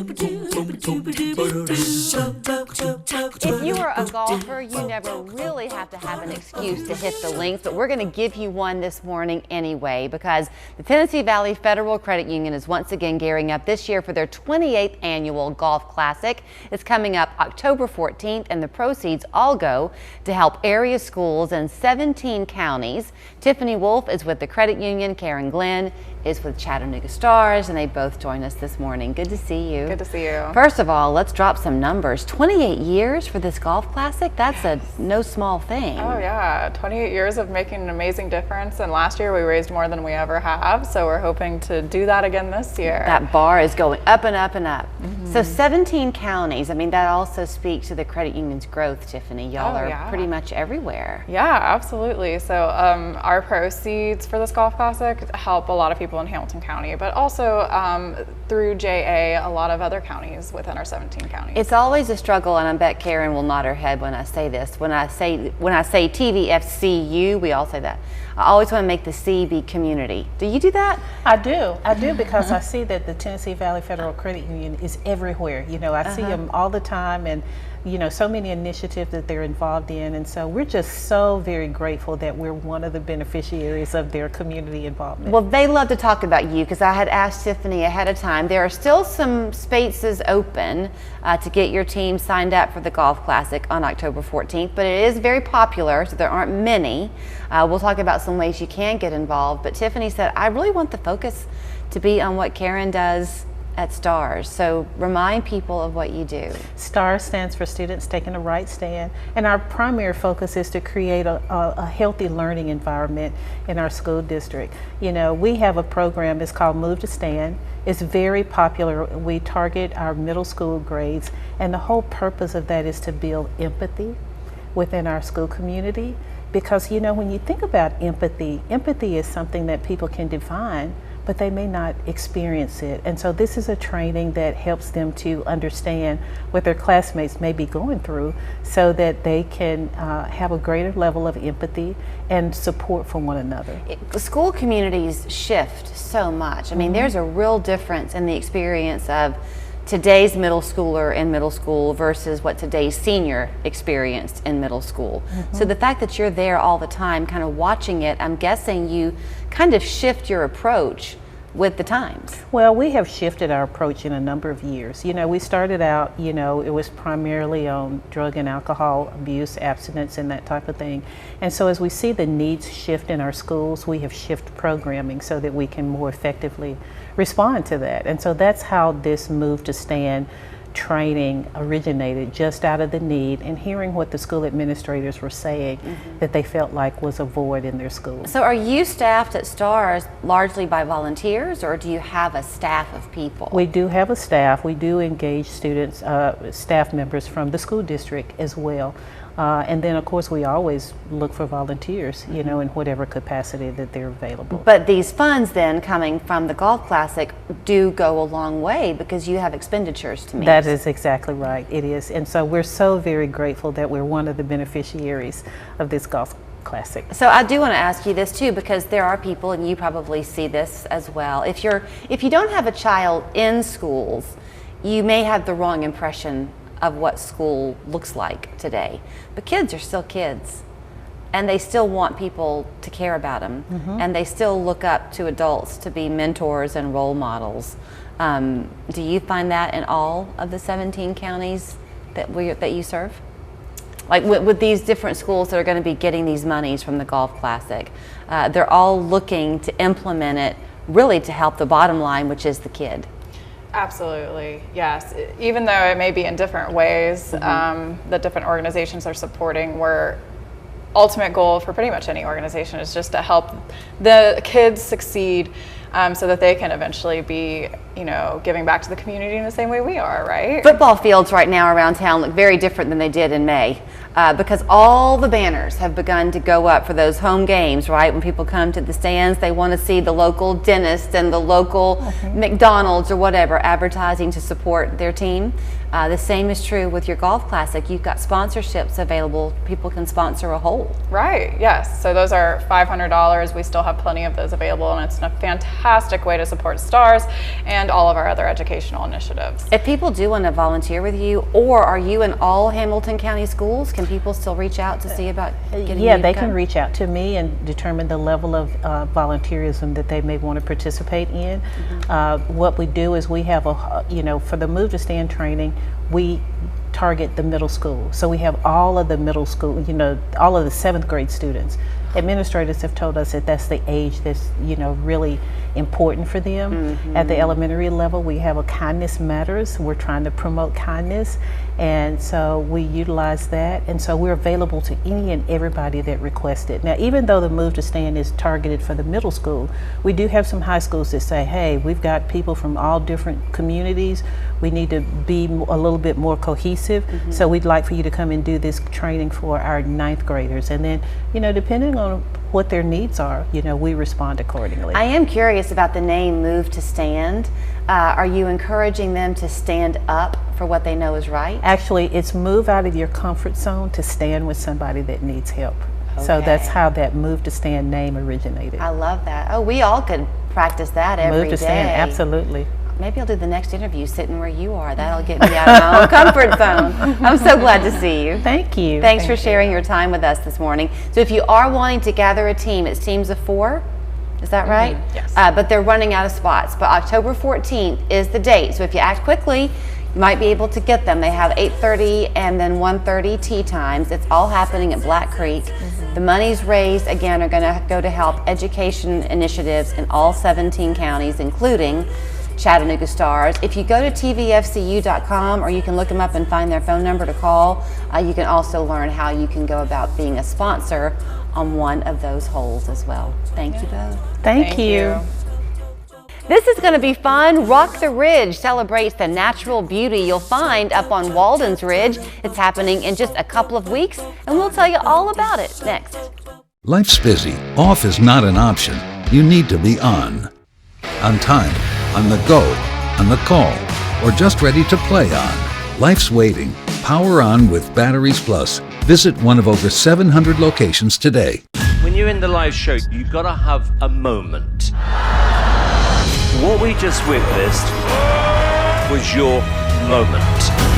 If you are a golfer, you never really have to have an excuse to hit the links, but we're going to give you one this morning anyway, because the Tennessee Valley Federal Credit Union is once again gearing up this year for their 28th annual Golf Classic. It's coming up October 14th, and the proceeds all go to help area schools in 17 counties. Tiffany Wolf is with the credit union. Karen Glenn is with Chattanooga Stars, and they both join us this morning. Good to see you. Good to see you. First of all, let's drop some numbers. 28 years for this Golf Classic? That's a no small thing. Oh yeah, 28 years of making an amazing difference, and last year we raised more than we ever have, so we're hoping to do that again this year. That bar is going up and up and up. So 17 counties, I mean, that also speaks to the credit union's growth, Tiffany. Y'all are pretty much everywhere. Yeah, absolutely. So our proceeds for this Golf Classic help a lot of people in Hamilton County, but also through JA, a lot of other counties within our 17 counties. It's always a struggle, and I bet Karen will nod her head when I say this. When I say TVFCU, we all say that. I always want to make the C be community. Do you do that? I do because I see that the Tennessee Valley Federal Credit Union is everywhere. You know, I see them all the time, and you know, so many initiatives that they're involved in, and so we're just so very grateful that we're one of the beneficiaries of their community involvement. Well, they love to talk about you, because I had asked Tiffany ahead of time. There are still some spaces open to get your team signed up for the Golf Classic on October 14th, but it is very popular, so there aren't many. We'll talk about some ways you can get involved, but Tiffany said, I really want the focus to be on what Karen does at STARS. So remind people of what you do. STARS stands for Students Taking the Right Stand, and our primary focus is to create a healthy learning environment in our school district. You know, we have a program, it's called Move to Stand. It's very popular. We target our middle school grades, and the whole purpose of that is to build empathy within our school community. Because, you know, when you think about empathy, empathy is something that people can define, but they may not experience it. And so this is a training that helps them to understand what their classmates may be going through, so that they can have a greater level of empathy and support for one another. School communities shift so much. I mean, there's a real difference in the experience of today's middle schooler in middle school versus what today's senior experienced in middle school. So the fact that you're there all the time kind of watching it, I'm guessing you kind of shift your approach with the times. Well, we have shifted our approach in a number of years. You know, we started out, you know, it was primarily on drug and alcohol abuse, abstinence, and that type of thing. And so as we see the needs shift in our schools, we have shifted programming so that we can more effectively respond to that. And so that's how this Move to Stand training originated, just out of the need and hearing what the school administrators were saying that they felt like was a void in their schools. So are you staffed at STARS largely by volunteers, or do you have a staff of people? We do have a staff. We do engage students, staff members from the school district as well. And then, of course, we always look for volunteers, you know, in whatever capacity that they're available. But these funds then coming from the Golf Classic do go a long way, because you have expenditures to meet. That is exactly right. It is. And so we're so very grateful that we're one of the beneficiaries of this Golf Classic. So I do want to ask you this too, because there are people, and you probably see this as well. If you don't have a child in schools, you may have the wrong impression of what school looks like today. But kids are still kids, and they still want people to care about them, and they still look up to adults to be mentors and role models. Do you find that in all of the 17 counties that you serve? Like with these different schools that are going to be getting these monies from the Golf Classic, they're all looking to implement it really to help the bottom line, which is the kid. Absolutely, yes. Even though it may be in different ways that different organizations are supporting, where ultimate goal for pretty much any organization is just to help the kids succeed, so that they can eventually be, you know, giving back to the community in the same way we are, right? Football fields right now around town look very different than they did in May, because all the banners have begun to go up for those home games, right? When people come to the stands, they want to see the local dentist and the local McDonald's or whatever advertising to support their team. The same is true with your Golf Classic. You've got sponsorships available. People can sponsor a hole. Right, yes. So those are $500. We still have plenty of those available, and it's a fantastic way to support STARS and and all of our other educational initiatives. If people do want to volunteer with you, or are you in all Hamilton County schools, can people still reach out to see about getting Yeah, you they to can come? reach out to me and determine the level of volunteerism that they may want to participate in. What we do is we have for the Move to Stand training, we target the middle school. So we have all of the middle school, all of the 7th grade students. Administrators have told us that that's the age that's, really important for them. At the elementary level, we have a Kindness Matters. We're trying to promote kindness. And so we utilize that. And so we're available to any and everybody that requests it. Now, even though the Move to Stand is targeted for the middle school, we do have some high schools that say, hey, we've got people from all different communities. We need to be a little bit more cohesive. So we'd like for you to come and do this training for our 9th graders. And then, depending on what their needs are, we respond accordingly. I am curious about the name Move to Stand. Are you encouraging them to stand up for what they know is right? Actually, it's move out of your comfort zone to stand with somebody that needs help. So that's how that Move to Stand name originated. I love that. Oh, we all could practice that every day. Move to Stand, absolutely. Maybe I'll do the next interview sitting where you are. That'll get me out of my own comfort zone. I'm so glad to see you. Thank you. Thanks for sharing your time with us this morning. So if you are wanting to gather a team, it's teams of 4. Is that right? Yes. But they're running out of spots. But October 14th is the date. So if you act quickly, you might be able to get them. They have 8:30 and then 1:30 tea times. It's all happening at Black Creek. The monies raised, again, are going to go to help education initiatives in all 17 counties, including Chattanooga Stars. If you go to tvfcu.com, or you can look them up and find their phone number to call, you can also learn how you can go about being a sponsor on one of those holes as well. Thank you both. Thank you. This is going to be fun. Rock the Ridge celebrates the natural beauty you'll find up on Walden's Ridge. It's happening in just a couple of weeks, and we'll tell you all about it next. Life's busy. Off is not an option. You need to be on time, on the go, on the call, or just ready to play on. Life's waiting. Power on with Batteries Plus. Visit one of over 700 locations today. When you're in the live show, you've got to have a moment. What we just witnessed was your moment.